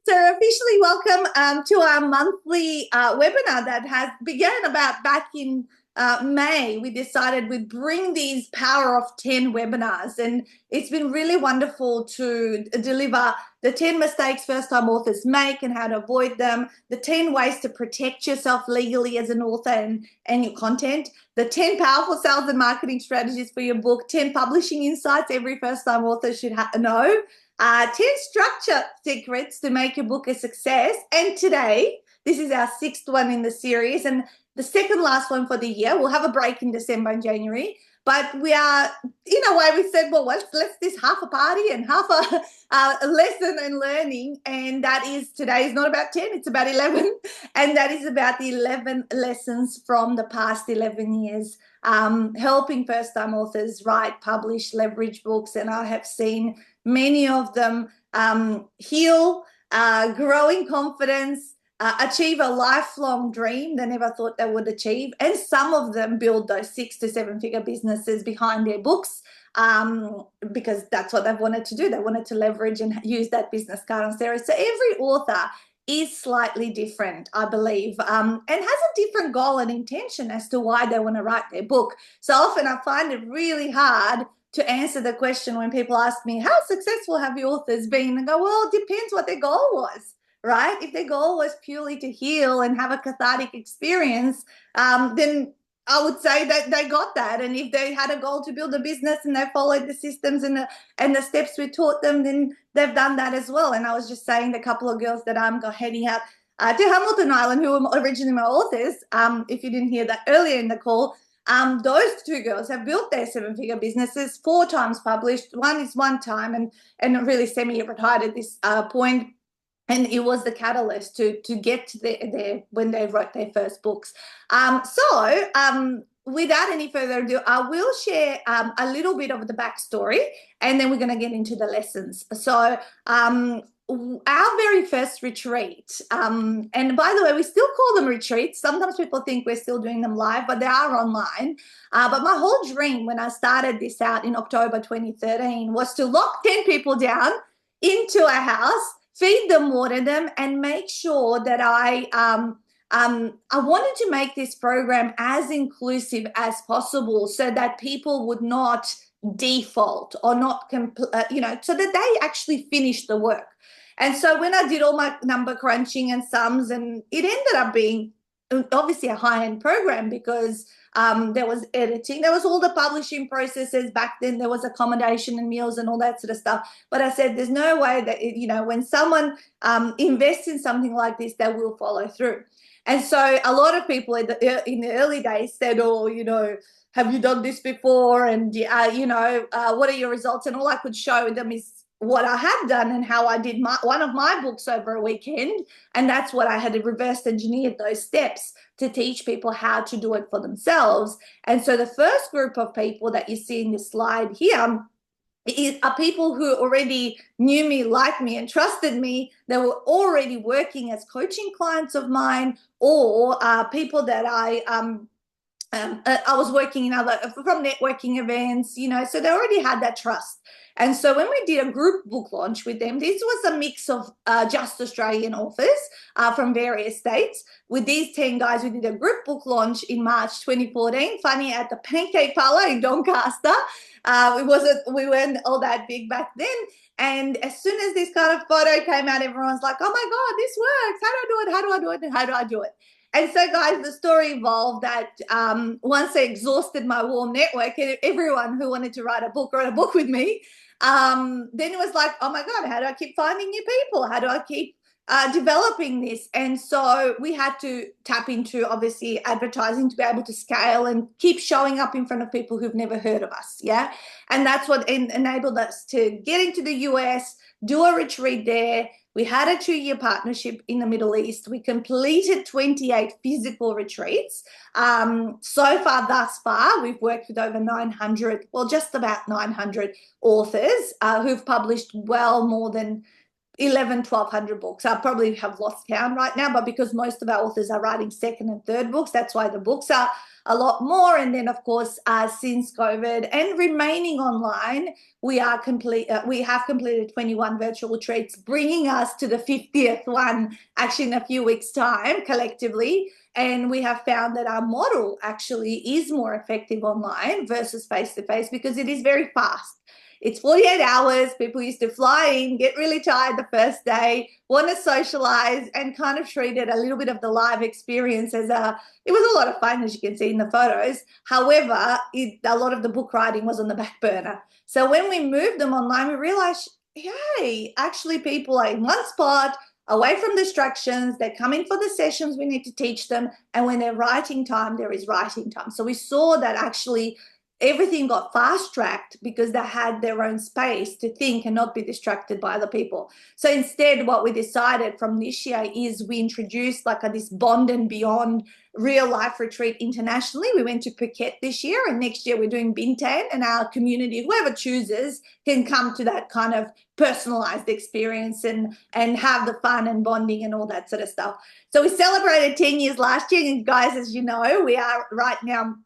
So officially welcome to our monthly webinar that has began about back in May. We decided we'd bring these Power of 10 webinars, and it's been really wonderful to deliver the 10 mistakes first-time authors make and how to avoid them, the 10 ways to protect yourself legally as an author and your content, the 10 powerful sales and marketing strategies for your book, 10 publishing insights every first-time author should know, 10 structure secrets to make your book a success. And today, this is our sixth one in the series and the second last one for the year. We'll have a break in December and January. But we are, in a way, we said, well, let's this half a party and half a lesson and learning. And that is, today is not about 10, it's about 11. And that is about the 11 lessons from the past 11 years, helping first-time authors write, publish, leverage books. And I have seen many of them heal, grow in confidence, achieve a lifelong dream they never thought they would achieve. And some of them build those 6 to 7 figure businesses behind their books because that's what they've wanted to do. They wanted to leverage and use that business card on steroids. So every author is slightly different, I believe, and has a different goal and intention as to why they want to write their book. So often I find it really hard to answer the question when people ask me, how successful have your authors been? And go, well, it depends what their goal was, right? If their goal was purely to heal and have a cathartic experience, then I would say that they got that. And if they had a goal to build a business and they followed the systems and the steps we taught them, then they've done that as well. And I was just saying the couple of girls that I'm heading out to Hamilton Island, who were originally my authors, if you didn't hear that earlier in the call, those two girls have built their 7-figure businesses, 4 times published. One is 1 time and really semi-retired at this point. And it was the catalyst to get to there when they wrote their first books. Without any further ado, I will share a little bit of the backstory, and then we're going to get into the lessons. So our very first retreat, and by the way, we still call them retreats. Sometimes people think we're still doing them live, but they are online. But my whole dream when I started this out in October 2013 was to lock 10 people down into a house, feed them, water them, and make sure that I wanted to make this program as inclusive as possible so that people would not default or not, so that they actually finish the work. And so when I did all my number crunching and sums, and it ended up being obviously a high-end program because there was editing, there was all the publishing processes back then, there was accommodation and meals and all that sort of stuff. But I said, there's no way that, when someone invests in something like this, they will follow through. And so a lot of people in the early days said, oh, have you done this before? And, what are your results? And all I could show them is what I had done and how I did one of my books over a weekend. And that's what I had reverse engineered those steps to teach people how to do it for themselves. And so the first group of people that you see in this slide here are people who already knew me, liked me, and trusted me. They were already working as coaching clients of mine, or people that I was working from networking events, so they already had that trust. And so when we did a group book launch with them, this was a mix of just Australian authors from various states. With these 10 guys, we did a group book launch in March 2014, funny, at the Pancake Parlour in Doncaster. We weren't all that big back then. And as soon as this kind of photo came out, everyone's like, oh my God, this works. How do I do it? How do I do it? And how do I do it? And so, guys, the story evolved that once I exhausted my warm network, everyone who wanted to write a book wrote a book with me. Then it was like, oh my God, how do I keep finding new people? How do I keep developing this? And so we had to tap into, obviously, advertising to be able to scale and keep showing up in front of people who've never heard of us. Yeah. And that's what enabled us to get into the US, do a retreat there. We had a 2-year partnership in the Middle East. We completed 28 physical retreats. So far, thus far, we've worked with over 900, well, just about 900 authors who've published well more than 11, 1200 books. I probably have lost count right now, but because most of our authors are writing second and third books, that's why the books are a lot more. And then, of course, since COVID and remaining online, we have completed 21 virtual retreats, bringing us to the 50th one actually in a few weeks' time collectively. And we have found that our model actually is more effective online versus face to face because it is very fast. It's 48 hours. People used to fly in, get really tired the first day, want to socialize, and kind of treat it a little bit of the live experience as it was a lot of fun, as you can see in the photos. However, a lot of the book writing was on the back burner. So when we moved them online, we realized, hey, actually people are in one spot, away from distractions. They come in for the sessions we need to teach them. And when they're writing time, there is writing time. So we saw that actually everything got fast tracked because they had their own space to think and not be distracted by other people. So instead, what we decided from this year is we introduced like this Bond and Beyond real life retreat internationally. We went to Phuket this year, and next year we're doing Bintan, and our community, whoever chooses, can come to that kind of personalized experience and have the fun and bonding and all that sort of stuff. So we celebrated 10 years last year, and guys, as you know, we are right now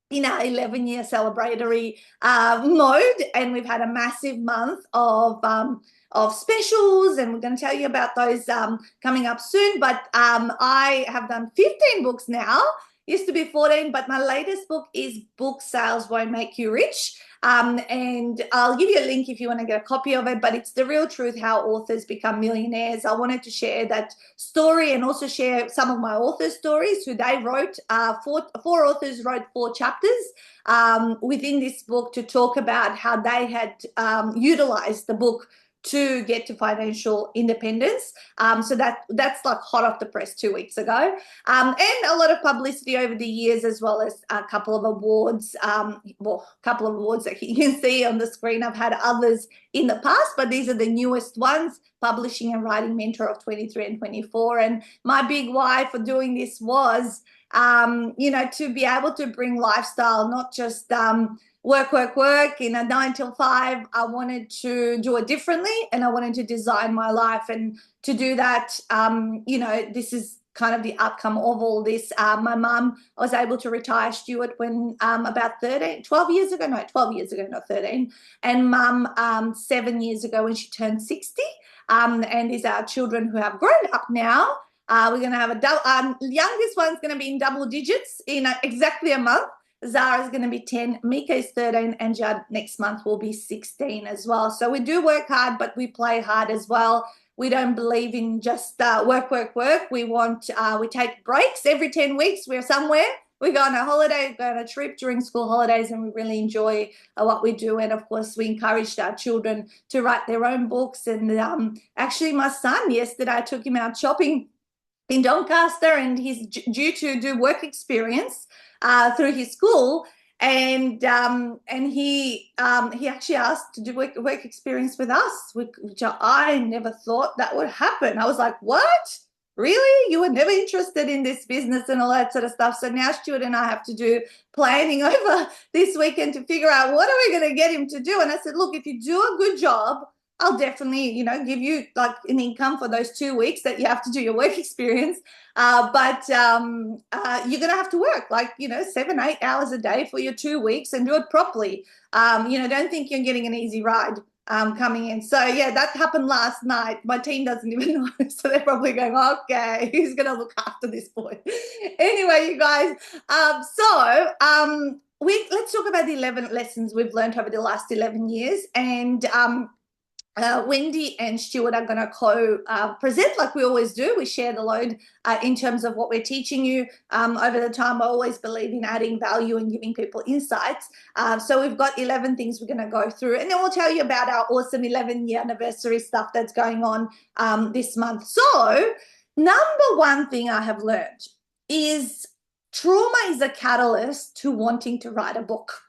in our 11-year celebratory mode, and we've had a massive month of specials, and we're going to tell you about those coming up soon. But I have done 15 books now. Used to be 14, but my latest book is Book Sales Won't Make You Rich. And I'll give you a link if you want to get a copy of it, but it's the real truth how authors become millionaires. I wanted to share that story and also share some of my author stories who they wrote. Four authors wrote 4 chapters within this book to talk about how they had utilized the book to get to financial independence. So that's like hot off the press 2 weeks ago. And a lot of publicity over the years, as well as a couple of awards, well, a couple of awards that you can see on the screen. I've had others in the past, but these are the newest ones, Publishing and Writing Mentor of 23 and 24. And my big why for doing this was, to be able to bring lifestyle, not just work in a 9 till 5. I wanted to do it differently, and I wanted to design my life. And to do that, this is kind of the outcome of all this. My mum was able to retire Stuart when about 12 years ago, not 13. And mum 7 years ago when she turned 60. And these are children who have grown up now. We're going to have youngest one's going to be in double digits in exactly a month. Zara's going to be 10, Mika is 13, and Judd next month will be 16 as well. So we do work hard, but we play hard as well. We don't believe in just work. We take breaks every 10 weeks. We're somewhere. We go on a holiday, go on a trip during school holidays, and we really enjoy what we do. And of course, we encouraged our children to write their own books. And actually, my son, yesterday, I took him out shopping in Doncaster, and he's due to do work experience through his school, and he actually asked to do work experience with us, which I never thought that would happen. I was like, what? Really? You were never interested in this business and all that sort of stuff? So now Stuart and I have to do planning over this weekend to figure out what are we going to get him to do. And I said, look, if you do a good job, I'll definitely, give you like an income for those 2 weeks that you have to do your work experience. But you're going to have to work 7, 8 hours a day for your 2 weeks and do it properly. Don't think you're getting an easy ride coming in. So yeah, that happened last night. My team doesn't even know. So they're probably going, okay, who's going to look after this boy? Anyway, you guys, let's talk about the 11 lessons we've learned over the last 11 years. And Wendy and Stuart are going to co-present like we always do. We share the load in terms of what we're teaching you over the time. I always believe in adding value and giving people insights. So we've got 11 things we're going to go through, and then we'll tell you about our awesome 11-year anniversary stuff that's going on this month. So number one thing I have learned is trauma is a catalyst to wanting to write a book.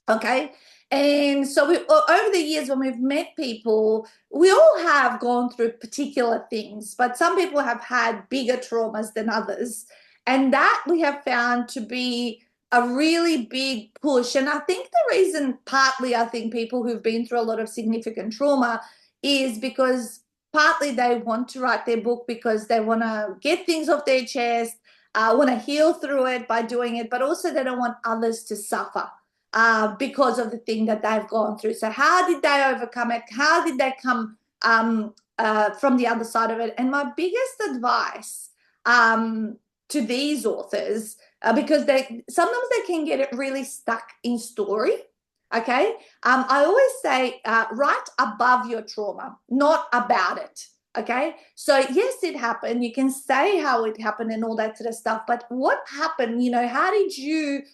Okay. And so over the years when we've met people, we all have gone through particular things, but some people have had bigger traumas than others. And that we have found to be a really big push. And I think the reason, partly, I think people who've been through a lot of significant trauma is because partly they want to write their book because they want to get things off their chest, want to heal through it by doing it, but also they don't want others to suffer because of the thing that they've gone through. So how did they overcome it? How did they come from the other side of it? And my biggest advice to these authors, because they sometimes they can get it really stuck in story. Okay, I always say write above your trauma, not about it. Okay, so yes, it happened. You can say how it happened and all that sort of stuff, but what happened? How did you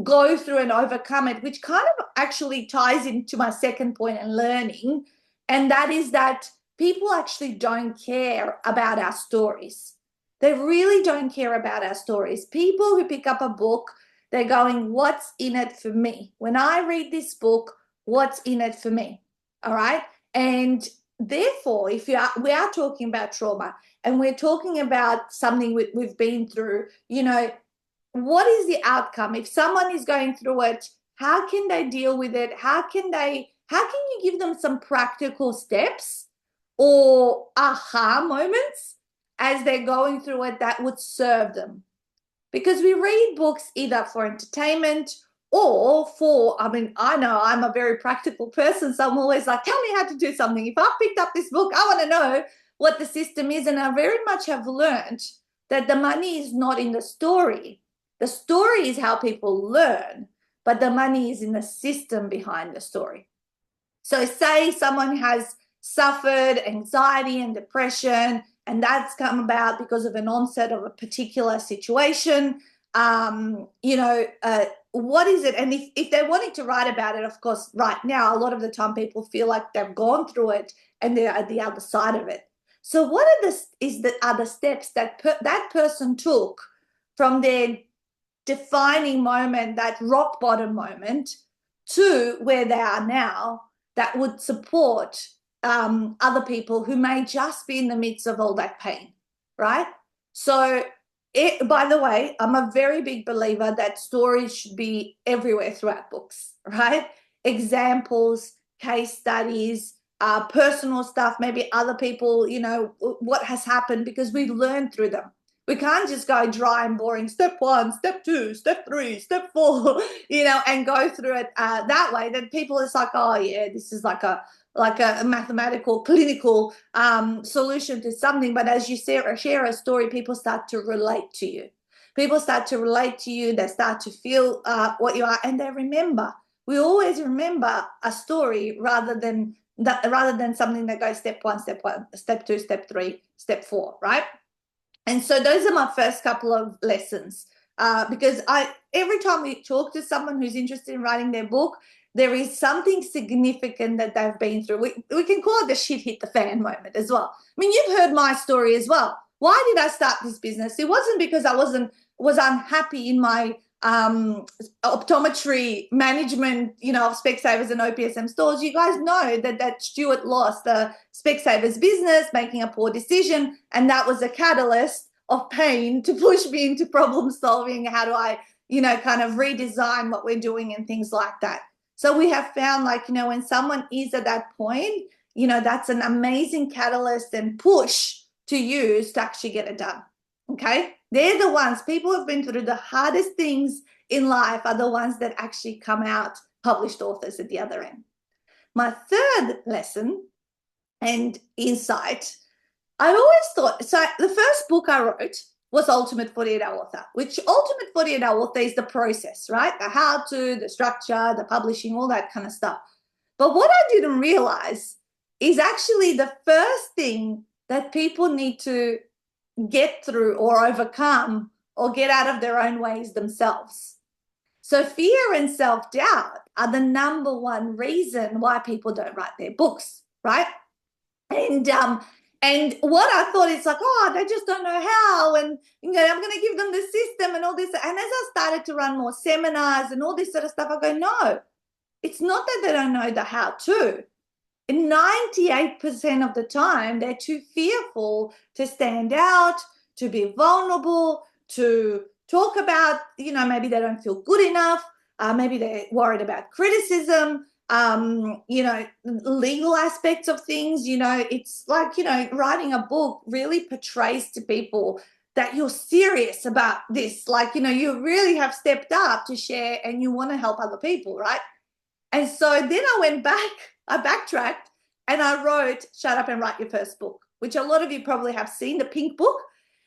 go through and overcome it? Which kind of actually ties into my second point in learning, and that is that people actually don't care about our stories. They really don't care about our stories. People who pick up a book, they're going, what's in it for me? When I read this book, what's in it for me? All right. And therefore, if we are talking about trauma and we're talking about something we've been through, what is the outcome? If someone is going through it, how can they deal with it? How can you give them some practical steps or aha moments as they're going through it that would serve them? Because we read books either for entertainment or I know I'm a very practical person, so I'm always like, tell me how to do something. If I picked up this book, I want to know what the system is. And I very much have learned that the money is not in the story. The story is how people learn, but the money is in the system behind the story. So say someone has suffered anxiety and depression, and that's come about because of an onset of a particular situation. What is it? And if they're wanting to write about it, of course, right now, a lot of the time people feel like they've gone through it and they're at the other side of it. So what are the steps that that person took from their defining moment, that rock bottom moment, to where they are now, that would support other people who may just be in the midst of all that pain, right? So, by the way, I'm a very big believer that stories should be everywhere throughout books, right? Examples, case studies, personal stuff, maybe other people, what has happened, because we learn through them. We can't just go dry and boring, step 1, step 2, step 3, step 4, and go through it that way. Then people are like, oh yeah, this is like a mathematical, clinical solution to something. But as you share a story, people start to relate to you. People start to relate to you. They start to feel what you are, and they remember. We always remember a story rather than something that goes step 1, step 2, step 3, step 4, right? And so those are my first couple of lessons, because every time we talk to someone who's interested in writing their book, there is something significant that they've been through. We can call it the shit hit the fan moment as well. I mean, you've heard my story as well. Why did I start this business? It wasn't because I was unhappy in my optometry management, of Specsavers and OPSM stores. You guys know that Stuart lost the Specsavers business, making a poor decision, and that was a catalyst of pain to push me into problem solving. How do I, kind of redesign what we're doing and things like that. So we have found, when someone is at that point, that's an amazing catalyst and push to use to actually get it done. Okay, they're the ones, people who have been through the hardest things in life are the ones that actually come out published authors at the other end. My third lesson and insight, I always thought, so the first book I wrote was Ultimate 48-Hour Author, which Ultimate 48-Hour Author is the process, right? The how-to, the structure, the publishing, all that kind of stuff. But what I didn't realize is actually the first thing that people need to get through or overcome or get out of their own ways themselves. So fear and self-doubt are the number one reason why people don't write their books, right? And what I thought is like, oh, they just don't know how, and I'm going to give them the system and all this. And as I started to run more seminars and all this sort of stuff, I go, no, it's not that they don't know the how-to. 98% of the time, they're too fearful to stand out, to be vulnerable, to talk about, maybe they don't feel good enough. Maybe they're worried about criticism. legal aspects of things. It's like, writing a book really portrays to people that you're serious about this. Like, you really have stepped up to share and you want to help other people, right? And so then I went back, I backtracked, and I wrote Shut Up and Write Your First Book, which a lot of you probably have seen, the pink book.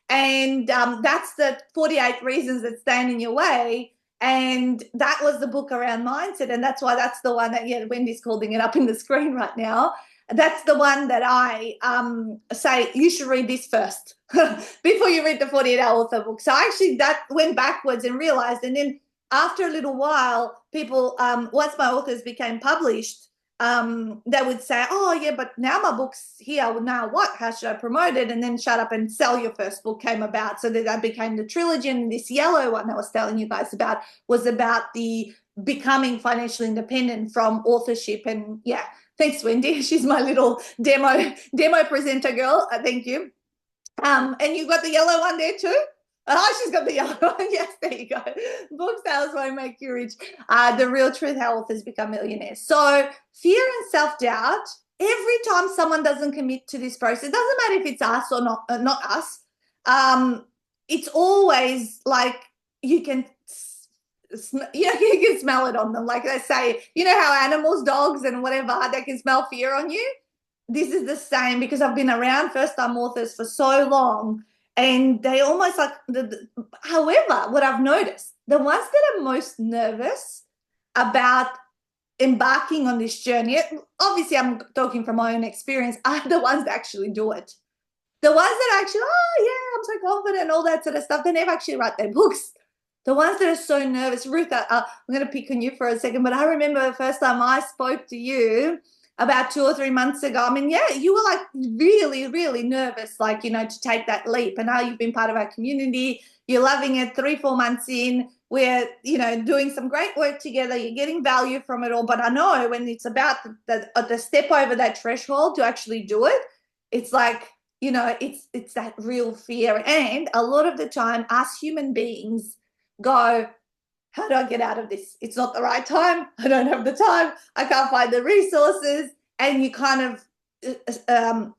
And that's the 48 reasons that stand in your way. And that was the book around mindset. And that's why that's the one that, yeah, Wendy's holding it up in the screen right now. That's the one that I say you should read this first before you read the 48-hour author book. So I actually that went backwards and realized, and then after a little while, people, once my authors became published, they would say, oh, yeah, but now my book's here. Now what? How should I promote it? And then Shut Up and Sell Your First Book came about. So that became the trilogy. And this yellow one I was telling you guys about was about the becoming financially independent from authorship. And yeah, thanks, Wendy. She's my little demo presenter girl. Thank you. And you've got the yellow one there too? Oh, she's got the yellow one. Yes, there you go. Book sales won't make you rich. The real truth, how authors become millionaires. So fear and self-doubt, every time someone doesn't commit to this process, it doesn't matter if it's us or not us. It's always like you can you can smell it on them. Like they say, how animals, dogs and whatever, they can smell fear on you. This is the same, because I've been around first-time authors for so long, and they almost like however, what I've noticed, the ones that are most nervous about embarking on this journey, obviously I'm talking from my own experience, are the ones that actually do it. The ones that actually, oh yeah, I'm so confident and all that sort of stuff, they never actually write their books. The ones that are so nervous, Ruth, I'm going to pick on you for a second, but I remember the first time I spoke to you about 2 or 3 months ago. I mean, yeah, you were like really, really nervous, like, to take that leap. And now you've been part of our community. You're loving it. 3, 4 months in, we're, doing some great work together. You're getting value from it all. But I know when it's about the step over that threshold to actually do it, it's like, it's that real fear. And a lot of the time, us human beings go, how do I get out of this? It's not the right time. I don't have the time. I can't find the resources. And you kind of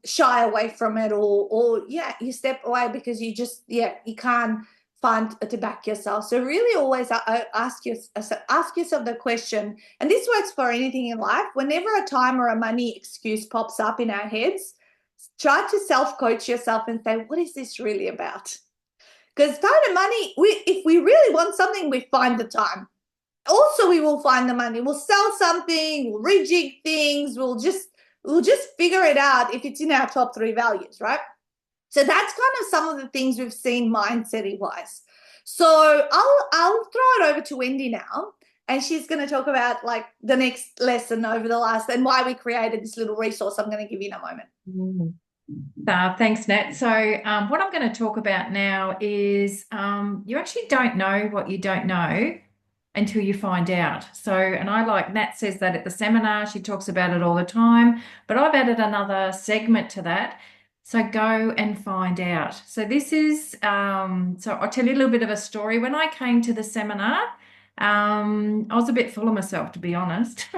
shy away from it, or you step away because you just, you can't find to back yourself. So really always ask yourself the question, and this works for anything in life. Whenever a time or a money excuse pops up in our heads, try to self-coach yourself and say, what is this really about? Because time and money, if we really want something, we find the time. Also, we will find the money. We'll sell something, we'll rejig things, we'll just figure it out if it's in our top 3 values, right? So that's kind of some of the things we've seen mindset-wise. So I'll throw it over to Wendy now, and she's going to talk about like the next lesson over the last, and why we created this little resource I'm going to give you in a moment. Mm. Thanks, Nat. So what I'm going to talk about now is you actually don't know what you don't know until you find out. So, and I like Nat says that at the seminar, she talks about it all the time, but I've added another segment to that. So go and find out. So this is, so I'll tell you a little bit of a story. When I came to the seminar, I was a bit full of myself, to be honest.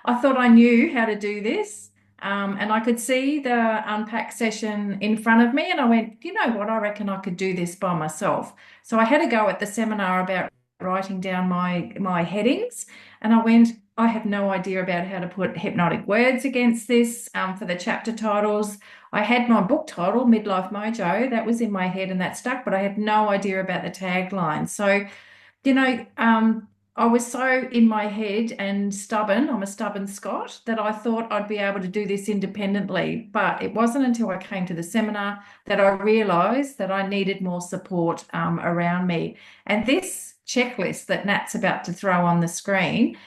I thought I knew how to do this. And I could see the unpack session in front of me, and I went, you know what, I reckon I could do this by myself. So I had a go at the seminar about writing down my headings, and I went, I have no idea about how to put hypnotic words against this for the chapter titles. I had my book title, Midlife Mojo, that was in my head and that stuck, but I had no idea about the tagline. So, I was so in my head and stubborn, I'm a stubborn Scot, that I thought I'd be able to do this independently. But it wasn't until I came to the seminar that I realised that I needed more support around me. And this checklist that Nat's about to throw on the screen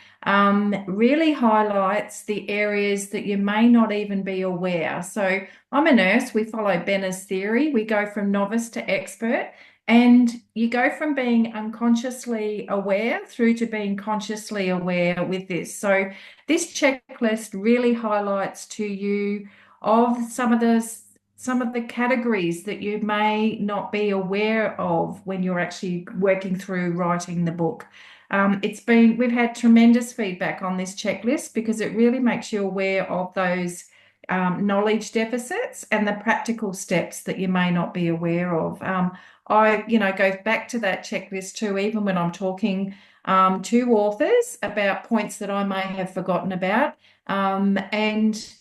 really highlights the areas that you may not even be aware. So I'm a nurse. We follow Benner's theory. We go from novice to expert. And you go from being unconsciously aware through to being consciously aware with this. So this checklist really highlights to you of some of the categories that you may not be aware of when you're actually working through writing the book. We've had tremendous feedback on this checklist because it really makes you aware of those knowledge deficits and the practical steps that you may not be aware of. I go back to that checklist too, even when I'm talking to authors about points that I may have forgotten about. And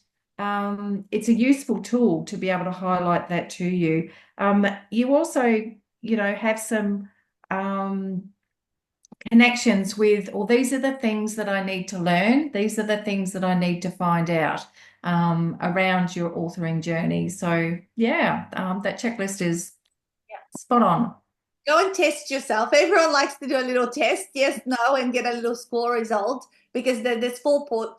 it's a useful tool to be able to highlight that to you. You also, have some connections with, or these are the things that I need to learn. These are the things that I need to find out around your authoring journey. So yeah, that checklist is spot on. Go and test yourself. Everyone likes to do a little test, yes, no, and get a little score result because there's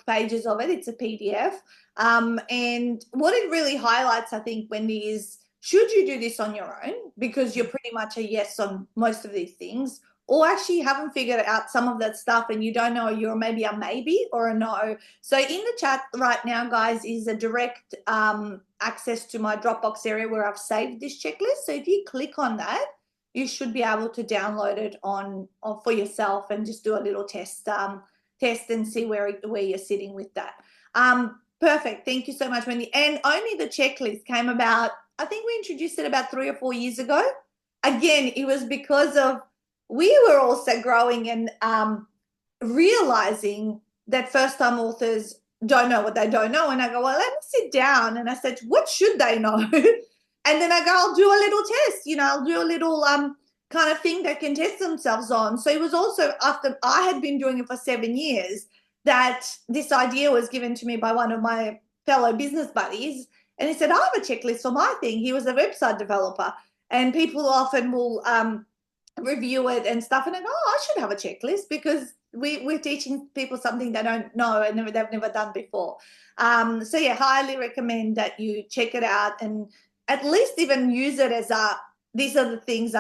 pages of it. It's a PDF. And what it really highlights, I think, Wendy, is should you do this on your own because you're pretty much a yes on most of these things, or actually you haven't figured out some of that stuff and you don't know, you're maybe a maybe or a no. So in the chat right now, guys, is a direct access to my Dropbox area where I've saved this checklist. So if you click on that, you should be able to download it on for yourself and just do a little test and see where you're sitting with that. Perfect. Thank you so much, Wendy. And only the checklist came about, I think we introduced it about 3 or 4 years ago. Again, it was because of we were also growing and realizing that first-time authors don't know what they don't know. And I go, well, let me sit down. And I said, what should they know? And then I go, I'll do a little test, I'll do a little kind of thing they can test themselves on. So it was also after I had been doing it for 7 years that this idea was given to me by one of my fellow business buddies. And he said, I have a checklist for my thing. He was a website developer. And people often will review it and stuff. And I go, oh, I should have a checklist because we're teaching people something they don't know and they've never done before. So yeah, highly recommend that you check it out and at least even use it as these are the things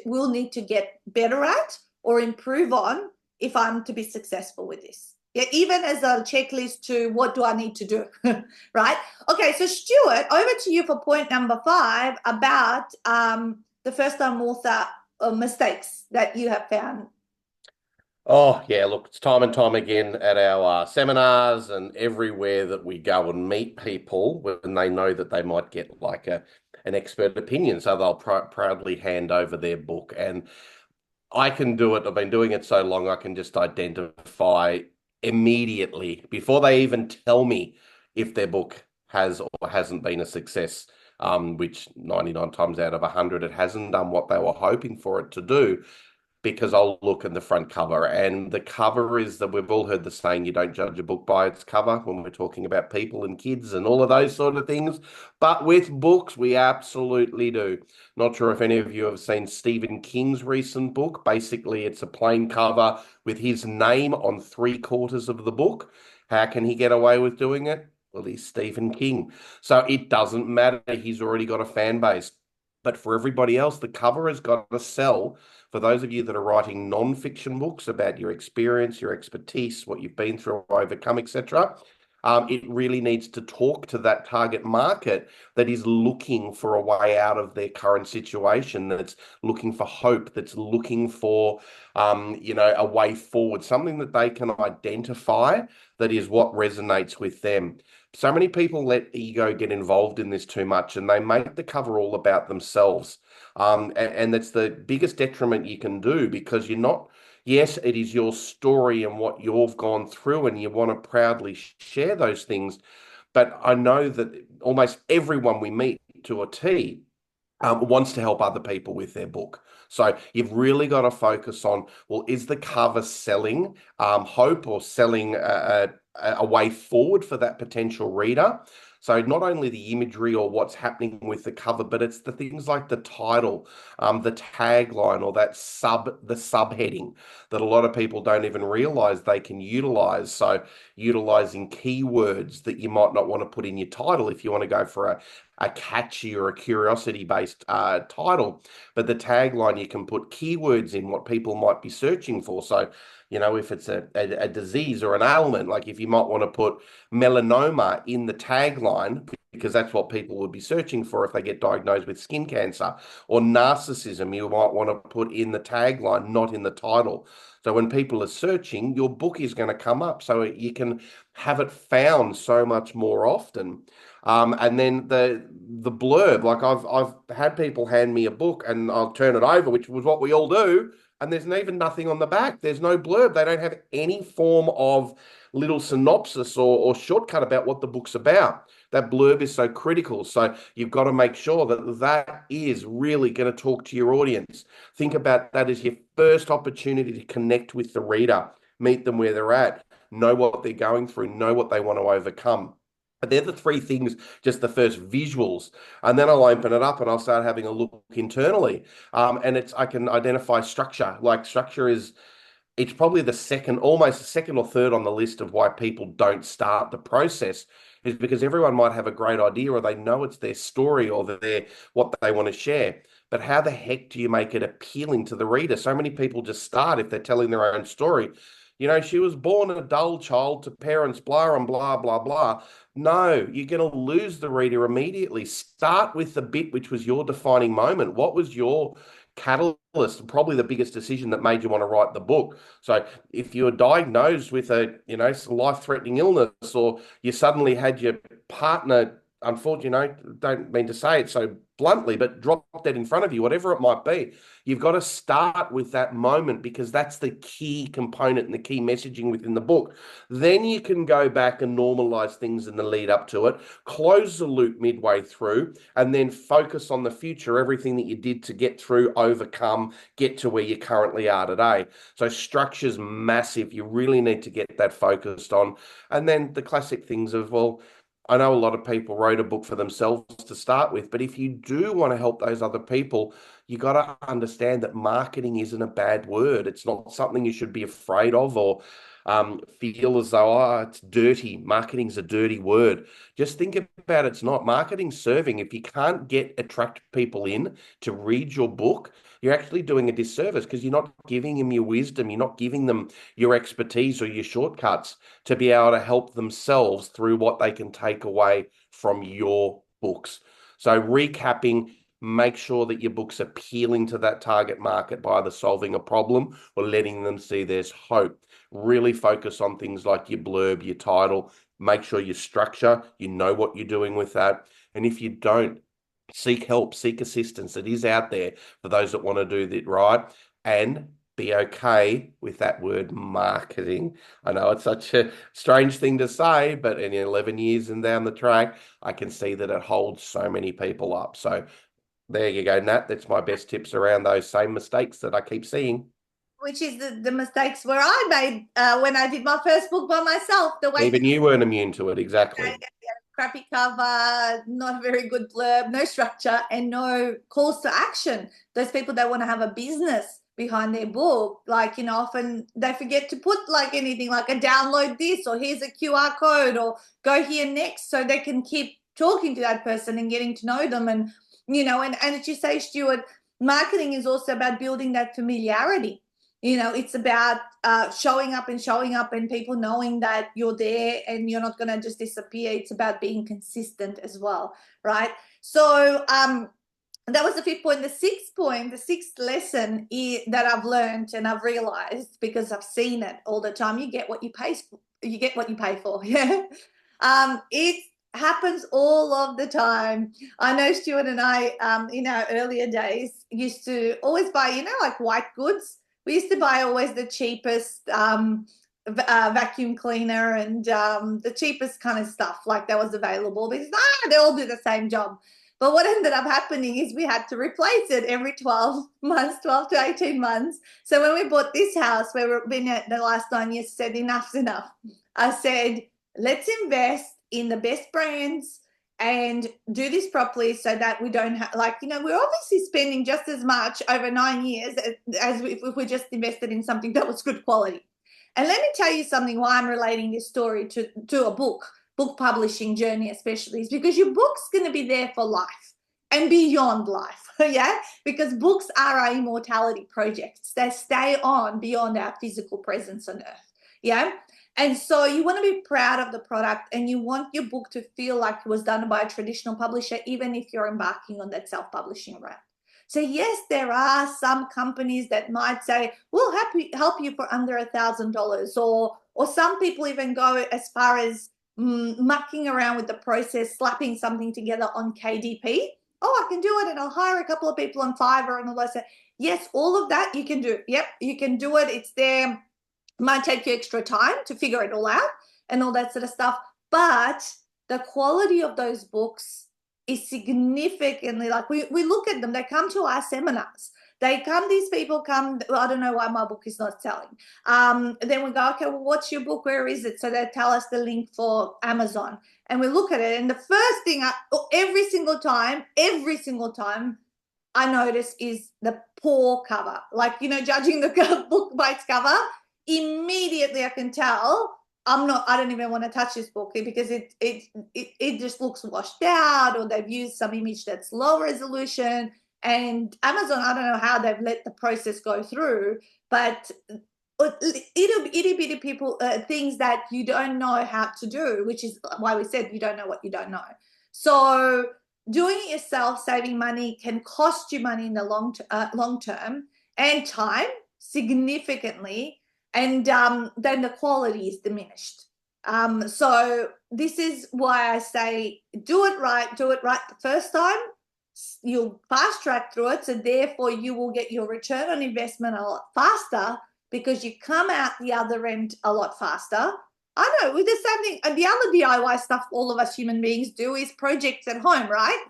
will need to get better at or improve on if I'm to be successful with this. Yeah, even as a checklist to what do I need to do, right? Okay, so Stuart, over to you for point number 5 about the first-time author mistakes that you have found. Oh, yeah, look, it's time and time again at our seminars and everywhere that we go and meet people when they know that they might get like an expert opinion. So they'll proudly hand over their book. And I can do it. I've been doing it so long, I can just identify immediately before they even tell me if their book has or hasn't been a success, which 99 times out of 100, it hasn't done what they were hoping for it to do. Because I'll look at the front cover, and the cover is that we've all heard the saying, you don't judge a book by its cover when we're talking about people and kids and all of those sort of things. But with books, we absolutely do. Not sure if any of you have seen Stephen King's recent book. Basically, it's a plain cover with his name on 3/4 of the book. How can he get away with doing it? Well, he's Stephen King. So it doesn't matter. He's already got a fan base. But for everybody else, the cover has got to sell. For those of you that are writing non-fiction books about your experience, your expertise, what you've been through, overcome, etc., it really needs to talk to that target market that is looking for a way out of their current situation, that's looking for hope, that's looking for, a way forward, something that they can identify that is what resonates with them. So many people let ego get involved in this too much, and they make the cover all about themselves. And that's the biggest detriment you can do, because you're not, yes, it is your story and what you've gone through, and you want to proudly share those things. But I know that almost everyone we meet to a T wants to help other people with their book. So you've really got to focus on, well, is the cover selling hope or selling a way forward for that potential reader? So not only the imagery or what's happening with the cover, but it's the things like the title, the tagline, or the subheading that a lot of people don't even realize they can utilize. So utilizing keywords that you might not want to put in your title if you want to go for a catchy or a curiosity-based title. But the tagline, you can put keywords in what people might be searching for. So, if it's a disease or an ailment, like if you might want to put melanoma in the tagline, because that's what people would be searching for if they get diagnosed with skin cancer. Or narcissism, you might want to put in the tagline, not in the title. So when people are searching, your book is going to come up, so you can have it found so much more often. And then the blurb, like I've had people hand me a book and I'll turn it over, which was what we all do, and there's even nothing on the back. There's no blurb. They don't have any form of little synopsis or shortcut about what the book's about. That blurb is so critical. So you've got to make sure that that is really going to talk to your audience. Think about that as your first opportunity to connect with the reader, meet them where they're at, know what they're going through, know what they want to overcome. But they're the three things, just the first visuals. And then I'll open it up and I'll start having a look internally. And I can identify structure. Like structure it's probably almost the second or third on the list of why people don't start the process, is because everyone might have a great idea or they know it's their story or what they want to share. But how the heck do you make it appealing to the reader? So many people just start if they're telling their own story. She was born a dull child to parents, blah, and blah, blah, blah. No, you're going to lose the reader immediately. Start with the bit which was your defining moment. What was your catalyst, probably the biggest decision that made you want to write the book? So if you were diagnosed with a, life-threatening illness, or you suddenly had your partner, unfortunately, don't mean to say it so bluntly, but drop dead in front of you, whatever it might be, you've got to start with that moment, because that's the key component and the key messaging within the book. Then you can go back and normalize things in the lead up to it, close the loop midway through, and then focus on the future, everything that you did to get through, overcome, get to where you currently are today. So structure's massive. You really need to get that focused on. And then the classic things of, well, I know a lot of people wrote a book for themselves to start with, but if you do want to help those other people, you got to understand that marketing isn't a bad word. It's not something you should be afraid of or feel as though, it's dirty. Marketing's a dirty word. Just think about it's not. Marketing's serving. If you can't attract people in to read your book, you're actually doing a disservice, because you're not giving them your wisdom. You're not giving them your expertise or your shortcuts to be able to help themselves through what they can take away from your books. So recapping, make sure that your book's appealing to that target market by either solving a problem or letting them see there's hope. Really focus on things like your blurb, your title. Make sure your structure, you know what you're doing with that. And if you don't, seek help, seek assistance. It is out there for those that want to do that right, and be okay with that word marketing. I know it's such a strange thing to say, but in 11 years and down the track, I can see that it holds so many people up. So there you go, Nat. That's my best tips around those same mistakes that I keep seeing. Which is the mistakes where I made when I did my first book by myself. The way even you weren't immune to it, exactly. Crappy cover, not a very good blurb, no structure, and no calls to action. Those people that want to have a business behind their book, often they forget to put anything like a download this, or here's a QR code, or go here next, so they can keep talking to that person and getting to know them. And as you say, Stuart, marketing is also about building that familiarity. It's about showing up and people knowing that you're there and you're not going to just disappear. It's about being consistent as well, right? So that was the fifth point. The sixth lesson that I've learned and I've realized, because I've seen it all the time, you get what you pay for. Yeah. It happens all of the time. I know Stuart and I, in our earlier days, used to always buy, like white goods. We used to buy always the cheapest vacuum cleaner and the cheapest kind of stuff that was available, because they all do the same job. But what ended up happening is we had to replace it every 12 to 18 months. So when we bought this house, where we've been at the last 9 years, said enough's enough. I said, let's invest in the best brands and do this properly, so that we don't have, we're obviously spending just as much over 9 years as if we just invested in something that was good quality. And let me tell you something, why I'm relating this story to a book publishing journey especially, is because your book's going to be there for life and beyond life. Yeah, because books are our immortality projects. They stay on beyond our physical presence on earth. Yeah. And so you want to be proud of the product, and you want your book to feel like it was done by a traditional publisher, even if you're embarking on that self-publishing route. So yes, there are some companies that might say, we'll help you for under $1,000, or some people even go as far as mucking around with the process, slapping something together on KDP. Oh, I can do it, and I'll hire a couple of people on Fiverr and all that. Yes, all of that you can do. Yep, you can do it. It's there. Might take you extra time to figure it all out and all that sort of stuff. But the quality of those books is significantly, like we look at them, they come to our seminars. These people come, well, I don't know why my book is not selling. Then we go, okay, well, what's your book? Where is it? So they tell us the link for Amazon. And we look at it. And the first thing, every single time, I notice is the poor cover. Like, you know, judging the book by its cover, immediately I can tell I don't even want to touch this book because it just looks washed out, or they've used some image that's low resolution. And Amazon, I don't know how they've let the process go through, but itty bitty people, things that you don't know how to do, which is why we said you don't know what you don't know. So doing it yourself, saving money, can cost you money in the long term and time significantly. And then the quality is diminished. So this is why I say do it right the first time. You'll fast track through it. So therefore you will get your return on investment a lot faster, because you come out the other end a lot faster. I know, with the same thing, and the other DIY stuff all of us human beings do is projects at home, right?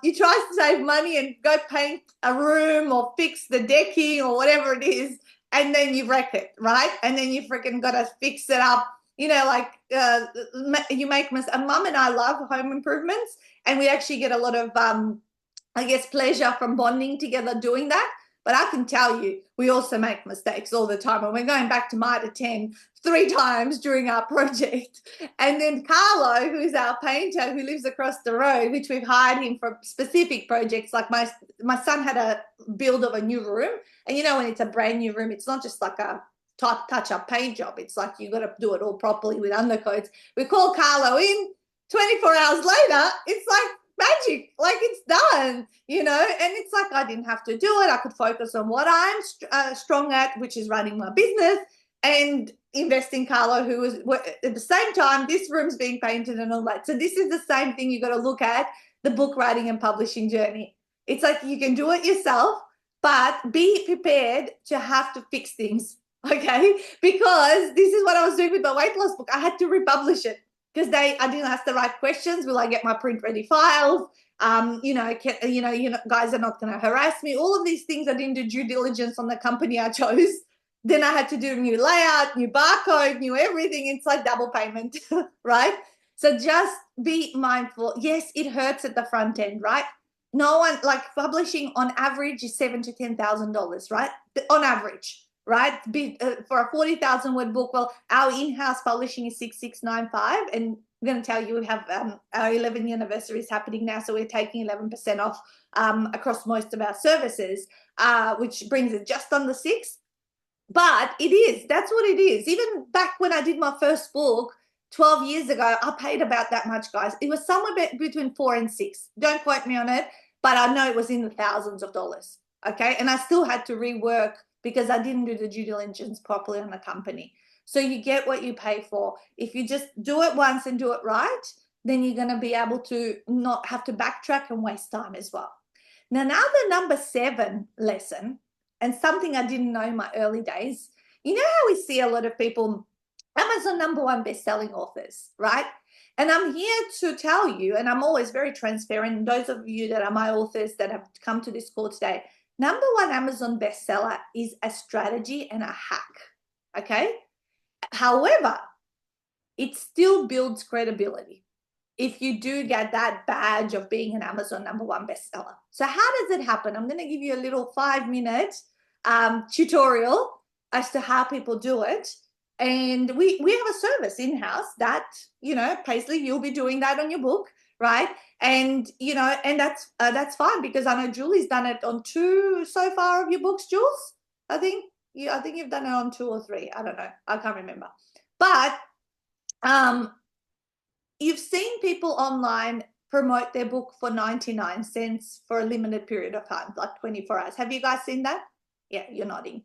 You try to save money and go paint a room or fix the decking or whatever it is, and then you wreck it, right? And then you freaking got to fix it up. You know, like you make mistakes. Mum and I love home improvements, and we actually get a lot of, I guess, pleasure from bonding together doing that. But I can tell you, we also make mistakes all the time. And we're going back to Mitre 10 3 times during our project. And then Carlo, who's our painter, who lives across the road, which we've hired him for specific projects. Like my son had a build of a new room. And you know, when it's a brand new room, it's not just like a touch-up paint job. It's like you got to do it all properly with undercoats. We call Carlo in, 24 hours later, it's like magic, like it's done, you know. And it's like I didn't have to do it. I could focus on what I'm strong at, which is running my business, and invest in Carlo, who was at the same time this room's being painted and all that. So this is the same thing you got to look at the book writing and publishing journey. It's like you can do it yourself, but be prepared to have to fix things, okay? Because this is what I was doing with my weight loss book. I had to republish it because I didn't ask the right questions. Will I get my print ready files? You know, guys are not going to harass me. All of these things, I didn't do due diligence on the company I chose. Then I had to do a new layout, new barcode, new everything. It's like double payment, right? So just be mindful. Yes, it hurts at the front end, right? No one, like publishing on average is $7,000 to $10,000, right? On average. Right? For a 40,000 word book, well, our in-house publishing is 6,695, and I'm going to tell you we have our 11th anniversary is happening now, so we're taking 11% off across most of our services, which brings it just under 6. But that's what it is. Even back when I did my first book 12 years ago, I paid about that much, guys. It was somewhere between 4 and 6. Don't quote me on it, but I know it was in the thousands of dollars. Okay, and I still had to rework because I didn't do the due diligence properly on the company. So you get what you pay for. If you just do it once and do it right, then you're going to be able to not have to backtrack and waste time as well. Now the number 7 lesson, and something I didn't know in my early days, you know how we see a lot of people, Amazon #1 best-selling authors, right? And I'm here to tell you, and I'm always very transparent, those of you that are my authors that have come to this call today, #1 Amazon bestseller is a strategy and a hack, okay? However, it still builds credibility if you do get that badge of being an Amazon #1 bestseller. So how does it happen? I'm going to give you a little 5-minute tutorial as to how people do it. And we have a service in-house that, you know, Paisley, you'll be doing that on your book, right? And, you know, and that's fine, because I know Julie's done it on 2 so far of your books, Jules, I think. I think you've done it on 2 or 3. I don't know. I can't remember. But you've seen people online promote their book for 99 cents for a limited period of time, like 24 hours. Have you guys seen that? Yeah, you're nodding.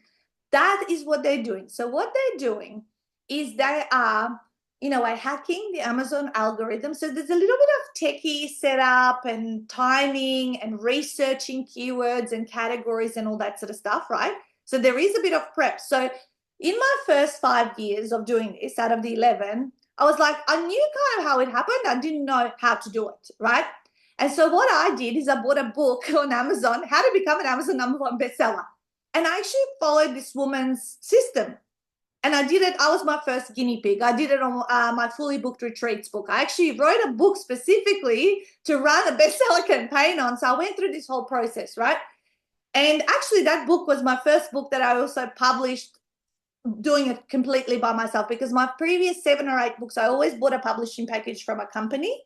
That is what they're doing. So what they're doing is they are, in a way, hacking the Amazon algorithm. So there's a little bit of techie setup and timing and researching keywords and categories and all that sort of stuff, right? So there is a bit of prep. So in my first 5 years of doing this out of the 11, I was like, I knew kind of how it happened. I didn't know how to do it, right? And so what I did is I bought a book on Amazon, How to Become an Amazon #1 bestseller. And I actually followed this woman's system. And I did it. I was my first guinea pig. I did it on my Fully Booked Retreats book. I actually wrote a book specifically to run a bestseller campaign on. So I went through this whole process, right? And actually that book was my first book that I also published doing it completely by myself, because my previous 7 or 8 books, I always bought a publishing package from a company.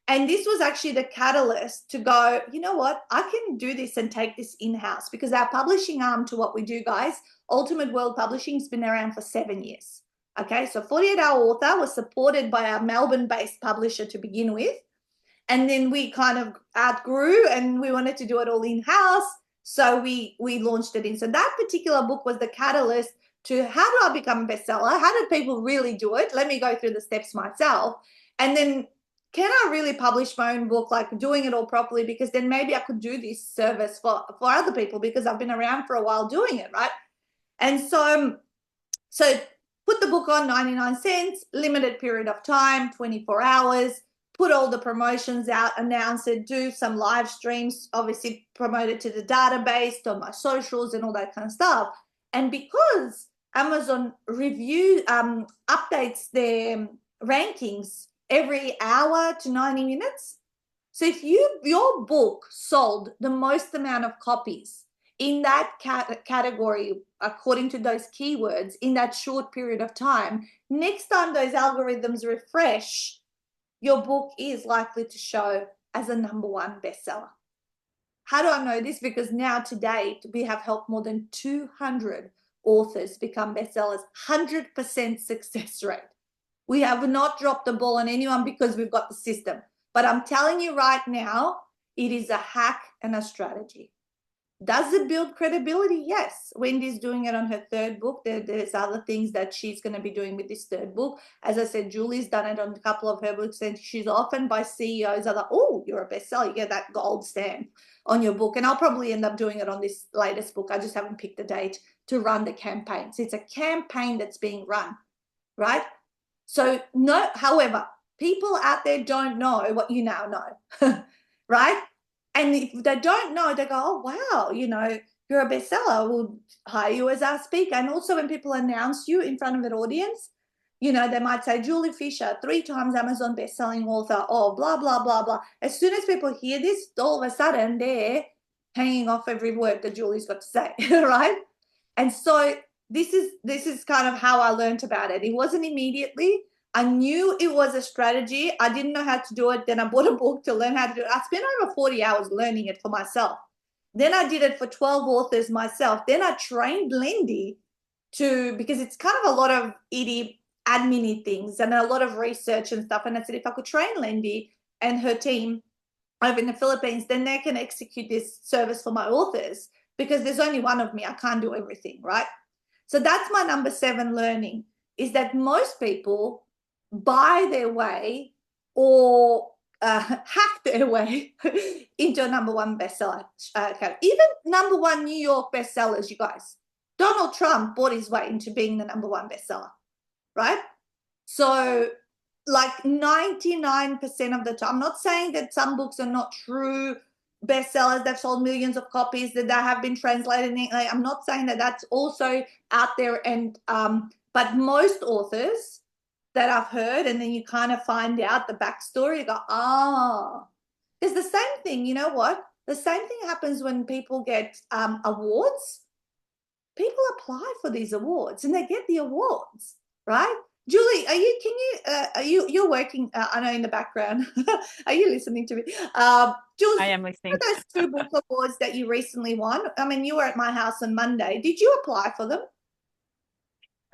And this was actually the catalyst to go, you know what, I can do this and take this in-house, because our publishing arm to what we do, guys, Ultimate World Publishing, has been around for 7 years. Okay, so 48 Hour Author was supported by our Melbourne-based publisher to begin with. And then we kind of outgrew and we wanted to do it all in-house. So we launched it in. So that particular book was the catalyst to how do I become a bestseller? How do people really do it? Let me go through the steps myself. And then can I really publish my own book, like doing it all properly? Because then maybe I could do this service for other people, because I've been around for a while doing it, right? And so put the book on 99 cents, limited period of time, 24 hours, put all the promotions out, announce it, do some live streams, obviously promote it to the database, on my socials and all that kind of stuff. And because Amazon updates their rankings every hour to 90 minutes. So if your book sold the most amount of copies in that category, according to those keywords, in that short period of time, next time those algorithms refresh, your book is likely to show as a #1 bestseller. How do I know this? Because now to date, we have helped more than 200 authors become bestsellers, 100% success rate. We have not dropped the ball on anyone because we've got the system. But I'm telling you right now, it is a hack and a strategy. Does it build credibility? Yes. Wendy's doing it on her 3rd book. There's other things that she's going to be doing with this 3rd book. As I said, Julie's done it on a couple of her books, and she's often by CEOs are like, oh, you're a bestseller. You get that gold stamp on your book. And I'll probably end up doing it on this latest book. I just haven't picked the date to run the campaign. So it's a campaign that's being run, right? So no, however, people out there don't know what you now know, right? And if they don't know, they go, oh, wow, you're a bestseller. We'll hire you as our speaker. And also when people announce you in front of an audience, they might say, Julie Fisher, 3 times Amazon bestselling author, or blah, blah, blah, blah. As soon as people hear this, all of a sudden they're hanging off every word that Julie's got to say, right? And so this is kind of how I learned about it. It wasn't immediately. I knew it was a strategy. I didn't know how to do it. Then I bought a book to learn how to do it. I spent over 40 hours learning it for myself. Then I did it for 12 authors myself. Then I trained Lindy because it's kind of a lot of admin things and a lot of research and stuff. And I said, if I could train Lindy and her team over in the Philippines, then they can execute this service for my authors, because there's only one of me. I can't do everything, right? So that's my number 7 learning, is that most people buy their way or hack their way into a #1 bestseller. Even #1 New York bestsellers, you guys. Donald Trump bought his way into being the #1 bestseller, right? So like 99% of the time, I'm not saying that some books are not true bestsellers, they've sold millions of copies, that they have been translated. I'm not saying that that's also out there. And but most authors that I've heard, and then you kind of find out the backstory, you go, it's the same thing. You know what? The same thing happens when people get awards. People apply for these awards and they get the awards, right? Julie, you're working, I know in the background. Are you listening to me? Julie, I am listening. For those 2 book awards that you recently won, I mean, you were at my house on Monday. Did you apply for them?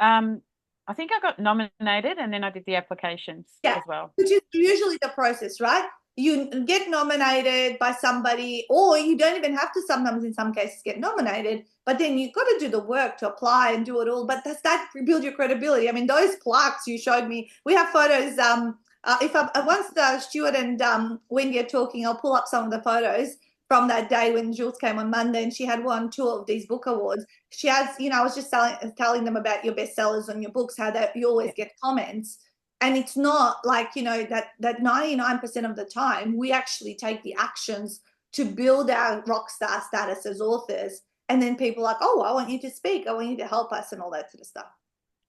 I think I got nominated and then I did the applications Yeah, as well. which is usually the process, right? You get nominated by somebody, or you don't even have to sometimes in some cases get nominated, but then you've got to do the work to apply and do it all. But does that build your credibility? I mean, those plaques you showed me, we have photos. If once Stuart and Wendy are talking, I'll pull up some of the photos from that day when Jules came on Monday and she had won 2 of these book awards. She has, I was just telling them about your bestsellers on your books, how that you always get comments. And it's not like, that 99% of the time we actually take the actions to build our rock star status as authors. And then people are like, oh, I want you to speak. I want you to help us and all that sort of stuff.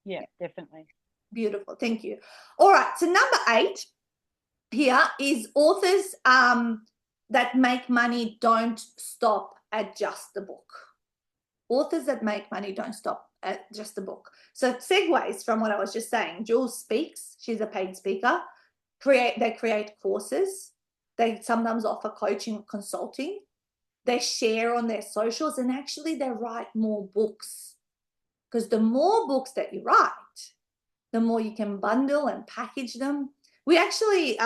Yeah, definitely. Beautiful. Thank you. All right. So number 8 here is authors that make money don't stop at just the book. Authors that make money don't stop at just the book. So it segues from what I was just saying. Jules speaks. She's a paid speaker. They create courses. They sometimes offer coaching, consulting. They share on their socials, and actually they write more books, because the more books that you write, the more you can bundle and package them. We actually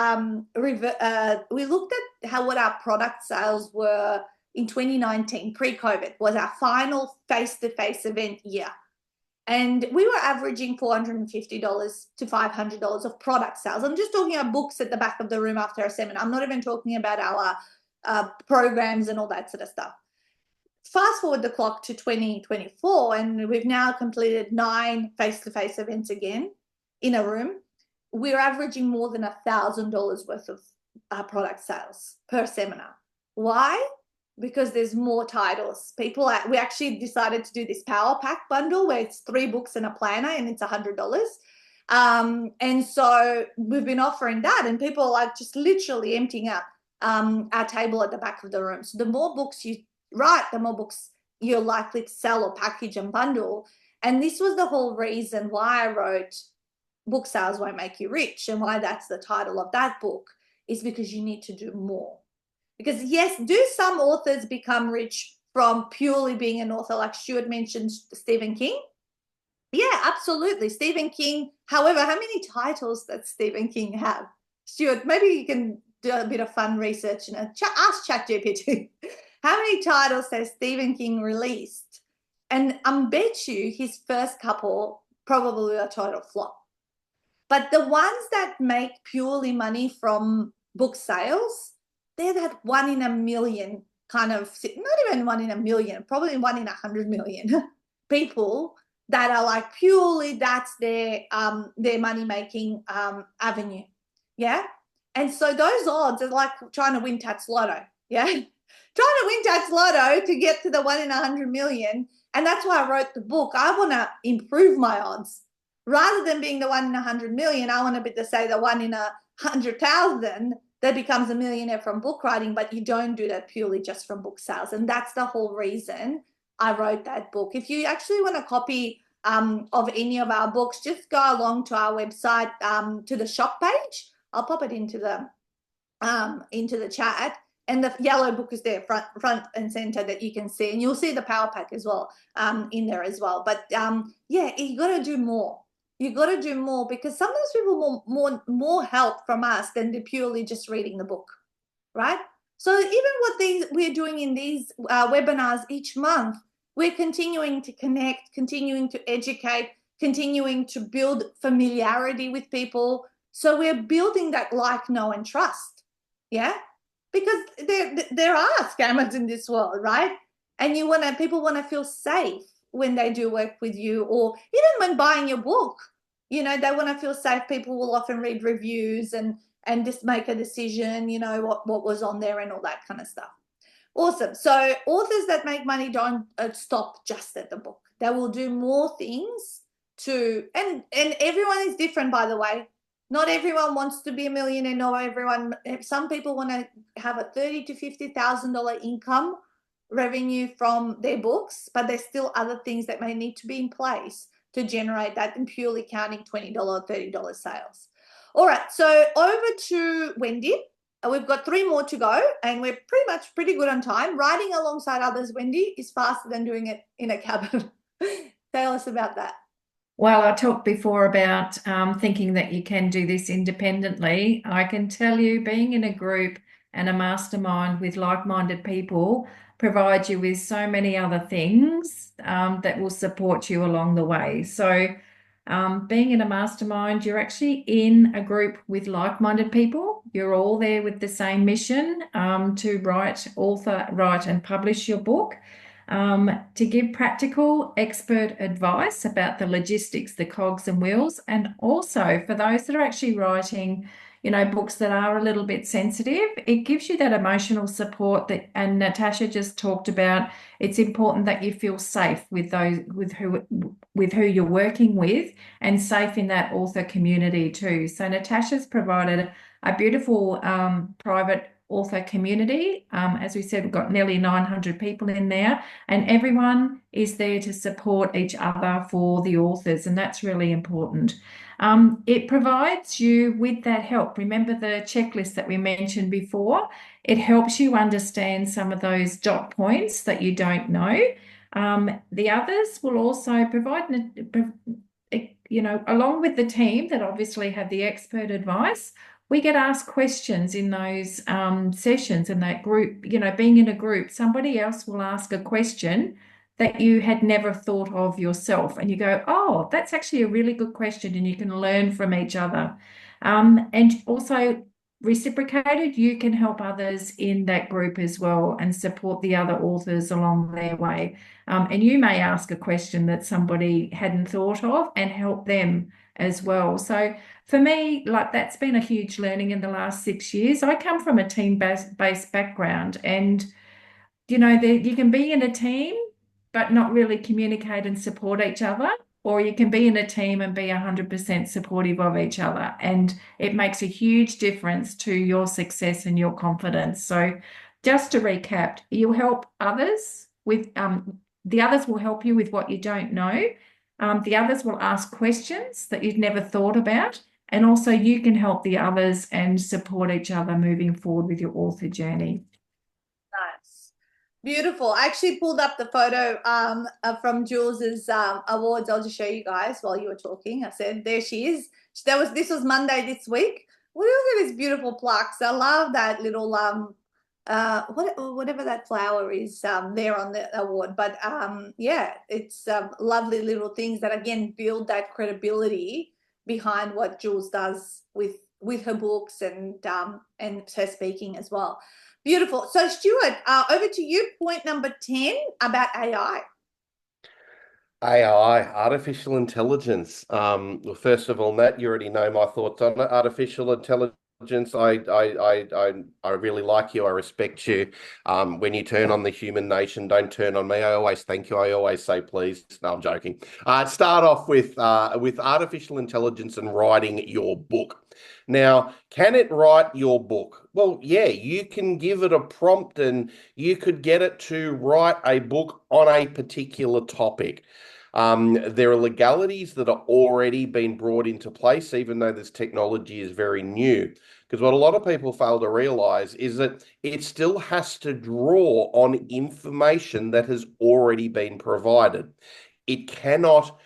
we looked at what our product sales were in 2019, pre-COVID, was our final face-to-face event year. And we were averaging $450 to $500 of product sales. I'm just talking about books at the back of the room after a seminar. I'm not even talking about our programs and all that sort of stuff. Fast forward the clock to 2024, and we've now completed 9 face-to-face events again in a room. We're averaging more than $1,000 worth of product sales per seminar. Why? Because there's more titles. We actually decided to do this power pack bundle where it's 3 books and a planner, and it's $100. And so we've been offering that, and people are like just literally emptying out our table at the back of the room. So the more books you write, the more books you're likely to sell or package and bundle. And this was the whole reason why I wrote Book Sales Won't Make You Rich, and why that's the title of that book, is because you need to do more. Because yes, do some authors become rich from purely being an author? Like Stuart mentioned Stephen King. Yeah, absolutely. Stephen King. However, how many titles does Stephen King have? Stuart, maybe you can do a bit of fun research and ask ChatGPT. How many titles has Stephen King released? And I bet you his first couple probably a total flop. But the ones that make purely money from book sales, they're that 1 in a million kind of, not even 1 in a million, probably 1 in 100 million people that are like purely that's their money-making avenue. Yeah. And so those odds are like trying to win Tats Lotto. Yeah. Trying to win Tats Lotto to get to the 1 in 100 million. And that's why I wrote the book. I want to improve my odds. Rather than being the 1 in 100 million, I want to be to say the 1 in 100,000 that becomes a millionaire from book writing, but you don't do that purely just from book sales. And that's the whole reason I wrote that book. If you actually want a copy of any of our books, just go along to our website, to the shop page. I'll pop it into the chat. And the yellow book is there front and center that you can see. And you'll see the power pack as well in there as well. But yeah, you got to do more. You got to do more, because sometimes people want more help from us than they're purely just reading the book, right? So even what we're doing in these webinars each month, we're continuing to connect, continuing to educate, continuing to build familiarity with people. So we're building that like, know, and trust, yeah? Because there are scammers in this world, right? And people want to feel safe when they do work with you, or even when buying your book, they want to feel safe. People will often read reviews and just make a decision, what was on there and all that kind of stuff. Awesome. So authors that make money don't stop just at the book. They will do more things and everyone is different, by the way. Not everyone wants to be a millionaire. Some people want to have a $30,000 to $50,000 income revenue from their books, but there's still other things that may need to be in place to generate that, and purely counting $20 or $30 sales. All right, so over to Wendy. We've got 3 more to go, and we're pretty good on time. Writing alongside others, Wendy, is faster than doing it in a cabin. Tell us about that. Well, I talked before about thinking that you can do this independently. I can tell you, being in a group and a mastermind with like-minded people provides you with so many other things that will support you along the way. So, being in a mastermind, you're actually in a group with like-minded people. You're all there with the same mission to write, author, write, and publish your book. To give practical expert advice about the logistics, the cogs and wheels, and also for those that are actually writing, books that are a little bit sensitive, it gives you that emotional support that, and Natasha just talked about. It's important that you feel safe with those with who you're working with, and safe in that author community too. So Natasha's provided a beautiful private author community. As we said, we've got nearly 900 people in there, and everyone is there to support each other for the authors, and that's really important. It provides you with that help. Remember the checklist that we mentioned before? It helps you understand some of those dot points that you don't know. The others will also provide, along with the team that obviously have the expert advice, we get asked questions in those sessions, and that group, being in a group, somebody else will ask a question that you had never thought of yourself. And you go, oh, that's actually a really good question. And you can learn from each other. And also reciprocated, you can help others in that group as well and support the other authors along their way. And you may ask a question that somebody hadn't thought of and help them as well. So for me, like, that's been a huge learning in the last 6 years. I come from a team-based background, and you can be in a team but not really communicate and support each other, or you can be in a team and be 100% supportive of each other, and it makes a huge difference to your success and your confidence. So just to recap, you help others with the others will help you with what you don't know. The others will ask questions that you'd never thought about, and also you can help the others and support each other moving forward with your author journey. Nice. Beautiful. I actually pulled up the photo from Jules's awards. I'll just show you guys while you were talking. I said, there she is. This was Monday this week. Well, look at these beautiful plaques. I love that little whatever that flower is there on the award. But yeah, it's lovely little things that again build that credibility behind what Jules does with her books and her speaking as well. Beautiful. So Stuart, over to you. Point number 10 about AI. AI, artificial intelligence. Well, first of all, Nat, you already know my thoughts on it. Artificial intelligence. I really like you. I respect you. When you turn on the human nation, don't turn on me. I always thank you. I always say please. No, I'm joking. Start off with artificial intelligence and writing your book. Now, can it write your book? Well, yeah, you can give it a prompt and you could get it to write a book on a particular topic. There are legalities that are already being brought into place, even though this technology is very new. Because what a lot of people fail to realize is that it still has to draw on information that has already been provided. It cannot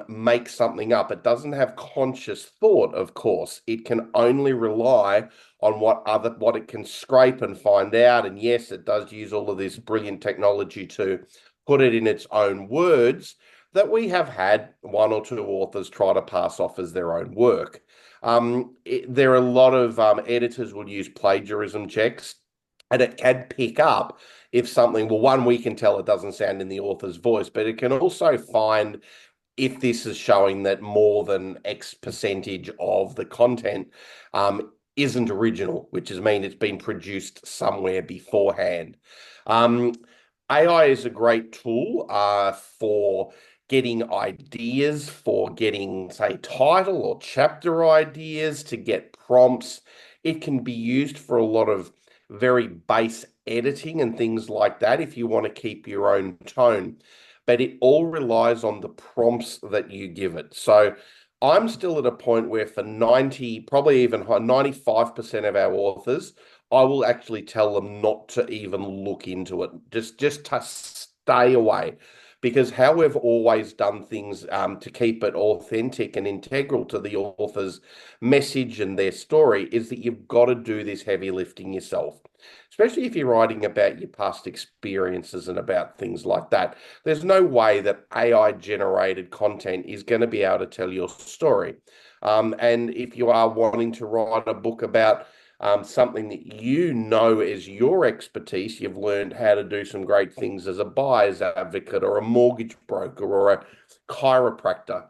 make something up. It doesn't have conscious thought, of course. It can only rely on what it can scrape and find out. And yes, it does use all of this brilliant technology to put it in its own words that we have had one or two authors try to pass off as their own work. There are a lot of editors will use plagiarism checks, and it can pick up if something, well, one, we can tell it doesn't sound in the author's voice, but it can also find if this is showing that more than X percentage of the content isn't original, which is mean it's been produced somewhere beforehand. AI is a great tool for getting ideas, for getting, say, title or chapter ideas, to get prompts. It can be used for a lot of very base editing and things like that if you want to keep your own tone. But it all relies on the prompts that you give it. So I'm still at a point where for 90, probably even 95% of our authors, I will actually tell them not to even look into it. Just to stay away, because how we've always done things to keep it authentic and integral to the author's message and their story is that you've got to do this heavy lifting yourself, especially if you're writing about your past experiences and about things like that. There's no way that AI generated content is going to be able to tell your story. And if you are wanting to write a book about something that you know is your expertise, you've learned how to do some great things as a buyer's advocate or a mortgage broker or a chiropractor.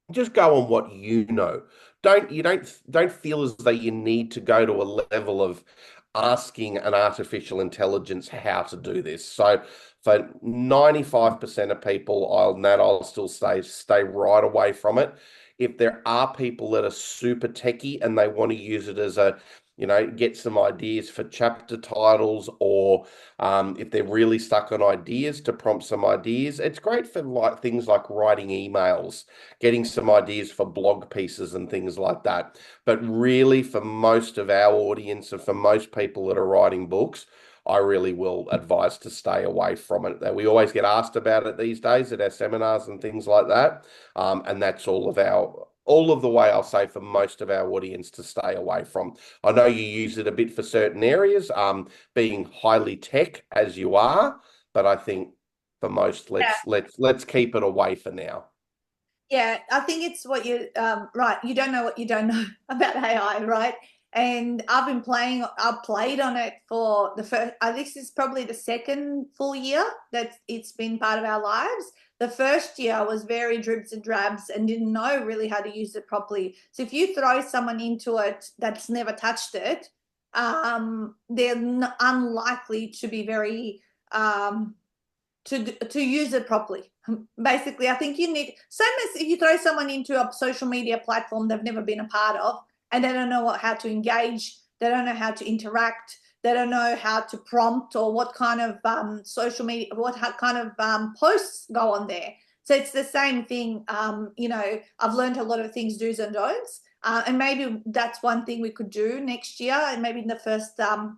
Just go on what you know. Don't feel as though you need to go to a level of asking an artificial intelligence how to do this. So for 95% of people, I'll still stay right away from it. If there are people that are super techie and they want to use it as a get some ideas for chapter titles, or if they're really stuck on ideas, to prompt some ideas. It's great for things like writing emails, getting some ideas for blog pieces and things like that. But really, for most of our audience and for most people that are writing books, I really will advise to stay away from it. We always get asked about it these days at our seminars and things like that. And that's all of the way I'll say for most of our audience to stay away from. I know you use it a bit for certain areas, being highly tech as you are, but I think for most, let's keep it away for now. Yeah, I think it's what you right. You don't know what you don't know about AI, right? And I've played on it for the first, this is probably the second full year that it's been part of our lives. The first year was very dribs and drabs and didn't know really how to use it properly. So if you throw someone into it that's never touched it, they're unlikely to be very, to use it properly. Basically, I think you need, same as if you throw someone into a social media platform they've never been a part of, and they don't know how to engage, they don't know how to interact, they don't know how to prompt or what kind of social media, what kind of posts go on there. So it's the same thing. I've learned a lot of things, do's and don'ts, and maybe that's one thing we could do next year, and maybe in the first of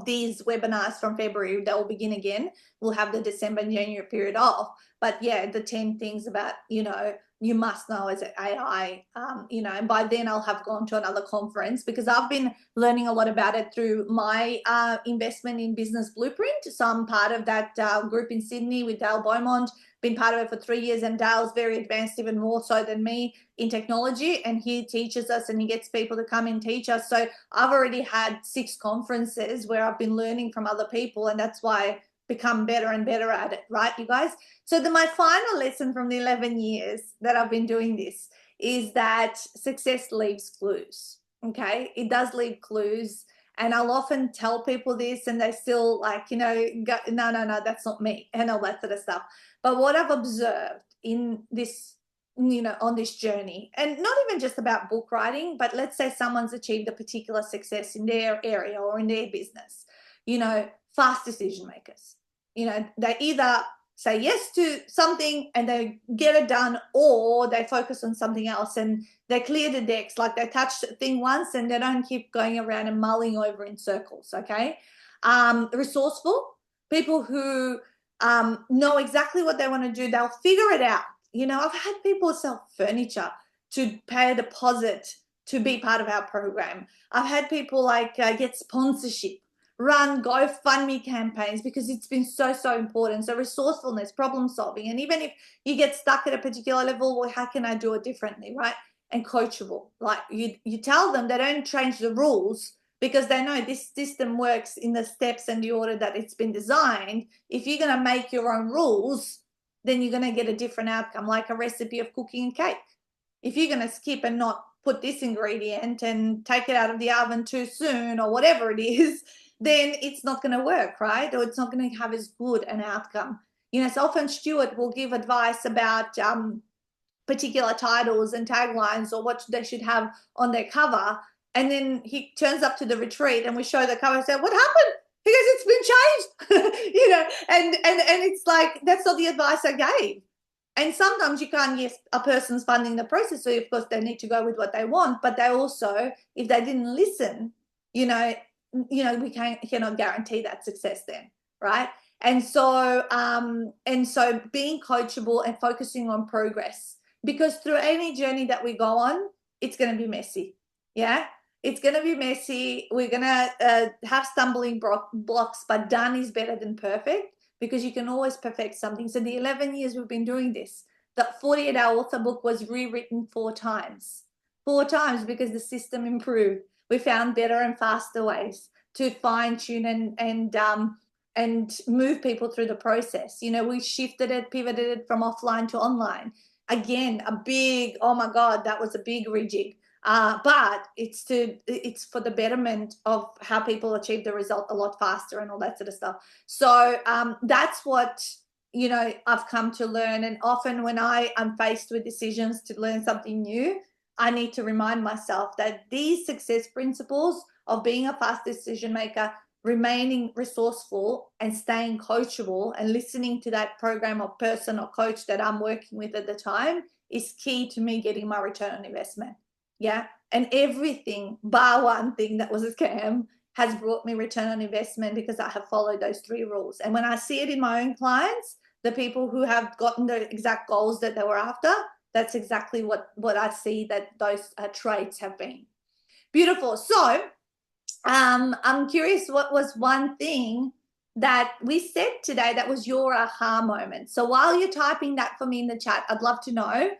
these webinars from February, that will begin again. We'll have the December and January period off. But yeah, the 10 things about, you must know as an AI, and by then I'll have gone to another conference, because I've been learning a lot about it through my investment in Business Blueprint. So I'm part of that group in Sydney with Dale Beaumont, been part of it for 3 years, and Dale's very advanced, even more so than me in technology, and he teaches us and he gets people to come and teach us. So I've already had 6 conferences where I've been learning from other people, and that's why I become better and better at it, right, you guys? So my final lesson from the 11 years that I've been doing this is that success leaves clues, okay? It does leave clues. And I'll often tell people this and they still go, no, that's not me, and all that sort of stuff. But what I've observed in this, on this journey, and not even just about book writing, but let's say someone's achieved a particular success in their area or in their business, fast decision makers. They either say yes to something and they get it done, or they focus on something else and they clear the decks, like they touch the thing once and they don't keep going around and mulling over in circles, okay? Resourceful, people who know exactly what they want to do, they'll figure it out. I've had people sell furniture to pay a deposit to be part of our program. I've had people get sponsorship, run GoFundMe campaigns, because it's been so important. So resourcefulness, problem solving, and even if you get stuck at a particular level, well, how can I do it differently, right? And coachable, like you tell them, they don't change the rules because they know this system works in the steps and the order that it's been designed. If you're going to make your own rules, then you're going to get a different outcome, like a recipe of cooking a cake. If you're going to skip and not put this ingredient and take it out of the oven too soon or whatever it is, then it's not going to work, right? Or it's not going to have as good an outcome. So often Stuart will give advice about particular titles and taglines or what they should have on their cover. And then he turns up to the retreat and we show the cover and say, what happened? He goes, it's been changed, and it's like, that's not the advice I gave. And sometimes you can't guess a person's funding the process. So of course they need to go with what they want, but they also, if they didn't listen, we cannot guarantee that success then, right? And so being coachable and focusing on progress, because through any journey that we go on, it's going to be messy. Yeah, it's going to be messy. We're going to have stumbling blocks, but done is better than perfect, because you can always perfect something. So the 11 years we've been doing this, the 48-hour author book was rewritten 4 times, because the system improved. We found better and faster ways to fine tune and move people through the process. You know, we shifted it, pivoted it from offline to online. Again, a big, oh my God, that was a big rejig. But it's for the betterment of how people achieve the result a lot faster and all that sort of stuff. So that's what, you know, I've come to learn. And often when I am faced with decisions to learn something new, I need to remind myself that these success principles of being a fast decision maker, remaining resourceful and staying coachable and listening to that program or person or coach that I'm working with at the time is key to me getting my return on investment. Yeah. And everything bar one thing that was a scam has brought me return on investment, because I have followed those 3 rules. And when I see it in my own clients, the people who have gotten the exact goals that they were after, that's exactly what I see that those traits have been. Beautiful. So I'm curious, what was one thing that we said today that was your aha moment? So while you're typing that for me in the chat, I'd love to know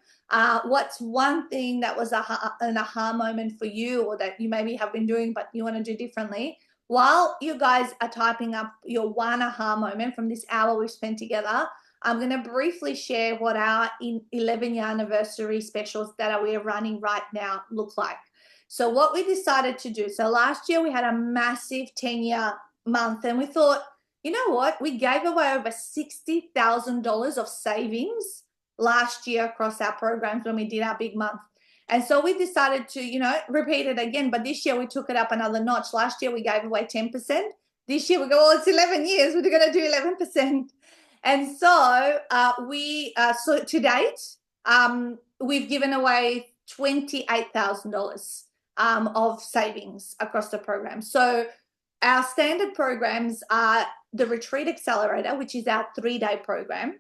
what's one thing that was an aha moment for you, or that you maybe have been doing but you want to do differently. While you guys are typing up your one aha moment from this hour we've spent together, I'm going to briefly share what our 11-year anniversary specials that we're running right now look like. So what we decided to do, so last year we had a massive 10-year month, and we thought, you know what, we gave away over $60,000 of savings last year across our programs when we did our big month. And so we decided to, you know, repeat it again, but this year we took it up another notch. Last year we gave away 10%. This year we go, well, it's 11 years, we're going to do 11%. And so so to date, we've given away $28,000 of savings across the program. So our standard programs are the Retreat Accelerator, which is our 3-day program,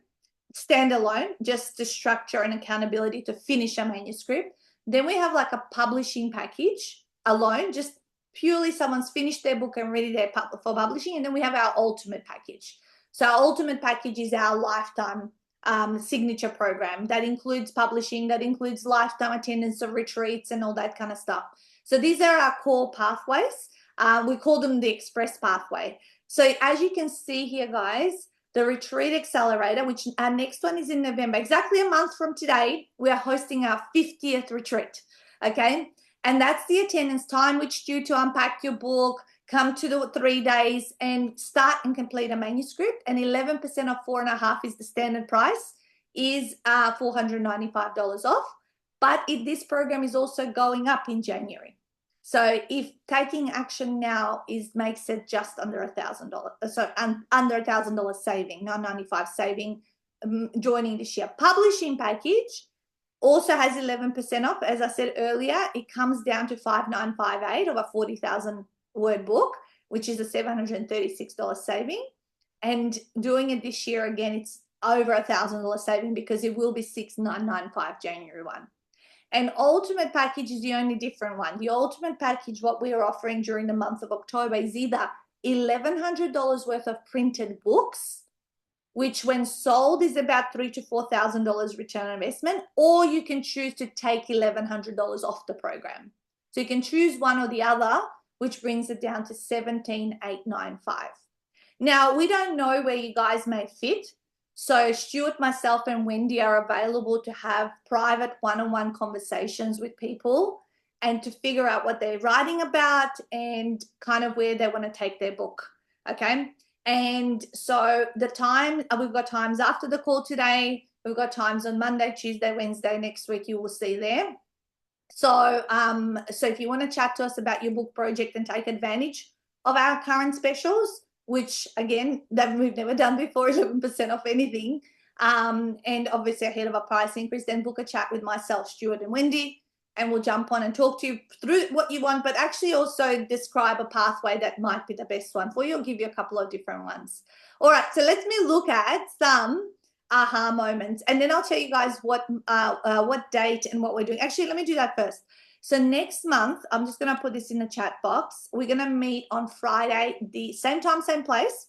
standalone, just the structure and accountability to finish a manuscript. Then we have like a publishing package alone, just purely someone's finished their book and ready for publishing. And then we have our ultimate package. So our ultimate package is our lifetime signature program that includes publishing, that includes lifetime attendance of retreats and all that kind of stuff. So these are our core pathways. We call them the express pathway. So as you can see here, guys, the Retreat Accelerator, which our next one is in November, exactly a month from today, we are hosting our 50th retreat. Okay. And that's the attendance time, which due to unpack your book, come to the 3 days and start and complete a manuscript. And 11% of 4.5 is the standard price, is $495 off. But this program is also going up in January. So if taking action now makes it just under $1,000, so under $1,000 saving, $995 saving, joining this year. Publishing package also has 11% off. As I said earlier, it comes down to $5,958 of a 40,000 word book, which is a $736 saving. And doing it this year, again, it's over $1,000 saving, because it will be $6,995 January 1. And ultimate package is the only different one. The ultimate package, what we are offering during the month of October, is either $1,100 worth of printed books, which when sold is about $3,000 to $4,000 return on investment, or you can choose to take $1,100 off the program. So you can choose one or the other, which brings it down to $17,895. Now, we don't know where you guys may fit. So Stuart, myself, and Wendy are available to have private one-on-one conversations with people and to figure out what they're writing about and kind of where they want to take their book. Okay. And so the time, we've got times after the call today. We've got times on Monday, Tuesday, Wednesday next week. You will see there. So, so if you want to chat to us about your book project and take advantage of our current specials, which again, that we've never done before, 11% off anything, and obviously ahead of a price increase, then book a chat with myself, Stuart, and Wendy. and we'll jump on and talk to you through what you want, but actually also describe a pathway that might be the best one for you. I'll give you a couple of different ones. All right, so let me look at some aha moments, and then I'll tell you guys what date and what we're doing. Actually, let me do that first. So next month, I'm just going to put this in the chat box. We're going to meet on Friday, the same time, same place,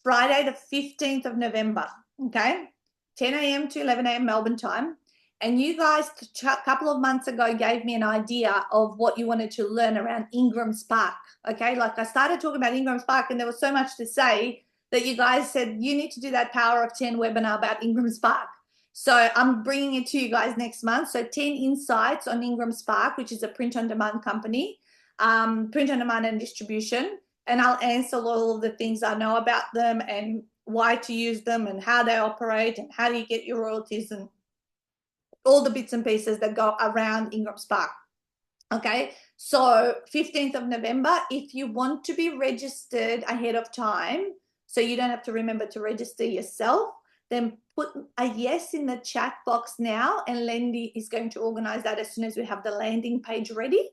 Friday, the 15th of November, okay? 10 a.m. to 11 a.m. Melbourne time. And you guys a couple of months ago gave me an idea of what you wanted to learn around Ingram Spark, okay? Like I started talking about Ingram Spark and there was so much to say that you guys said you need to do that Power of 10 webinar about Ingram Spark. So I'm bringing it to you guys next month. So 10 insights on Ingram Spark, which is a print-on-demand company, print-on-demand and distribution. And I'll answer all of the things I know about them and why to use them and how they operate and how do you get your royalties and all the bits and pieces that go around Ingram Spark. Okay, so 15th of November, if you want to be registered ahead of time, so you don't have to remember to register yourself, then put a yes in the chat box now, and Lendi is going to organize that as soon as we have the landing page ready,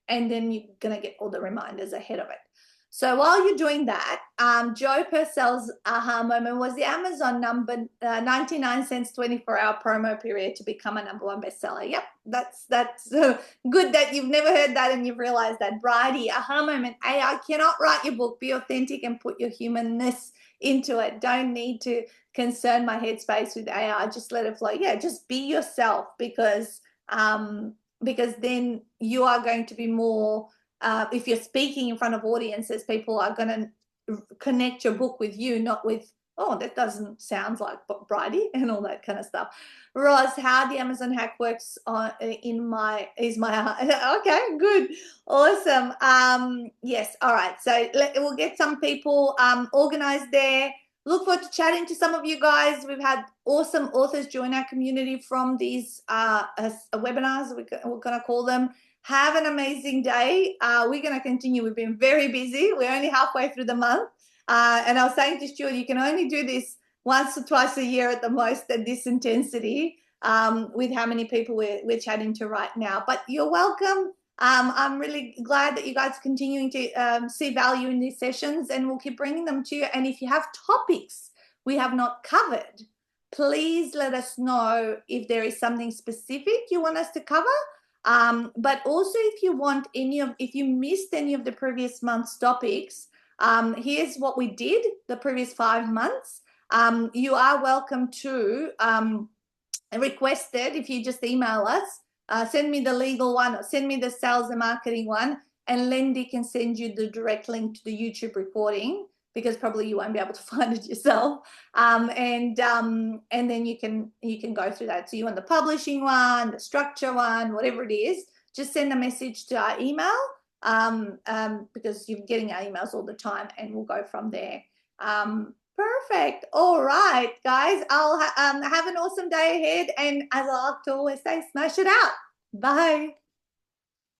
and then you're going to get all the reminders ahead of it. So while you're doing that, Joe Purcell's aha moment was the Amazon number 99 cents 24-hour promo period to become a #1 bestseller. Yep, that's good that you've never heard that and you've realized that. Bridie, aha moment. AI cannot write your book. Be authentic and put your humanness into it. Don't need to concern my headspace with AI. Just let it flow. Yeah, just be yourself, because then you are going to be more. If you're speaking in front of audiences, people are going to connect your book with you, not with, oh, that doesn't sound like Bridie and all that kind of stuff. Roz, how the Amazon hack works is my okay, good, awesome. Yes, all right. So we'll get some people organized there. Look forward to chatting to some of you guys. We've had awesome authors join our community from these webinars, we're going to call them. Have an amazing day. We're going to continue. We've been very busy. We're only halfway through the month. And I was saying to Stuart, you can only do this once or twice a year at the most at this intensity with how many people we're chatting to right now. But you're welcome. I'm really glad that you guys are continuing to see value in these sessions, and we'll keep bringing them to you. And if you have topics we have not covered, please let us know if there is something specific you want us to cover. But also if you missed any of the previous month's topics, here's what we did the previous 5 months. You are welcome to request it. If you just email us, send me the legal one or send me the sales and marketing one, and Lendi can send you the direct link to the YouTube recording, because probably you won't be able to find it yourself. And then you can go through that. So you want the publishing one, the structure one, whatever it is, just send a message to our email, because you're getting our emails all the time, and we'll go from there. Perfect. All right, guys, I'll have an awesome day ahead. And as I like to always say, smash it out. Bye.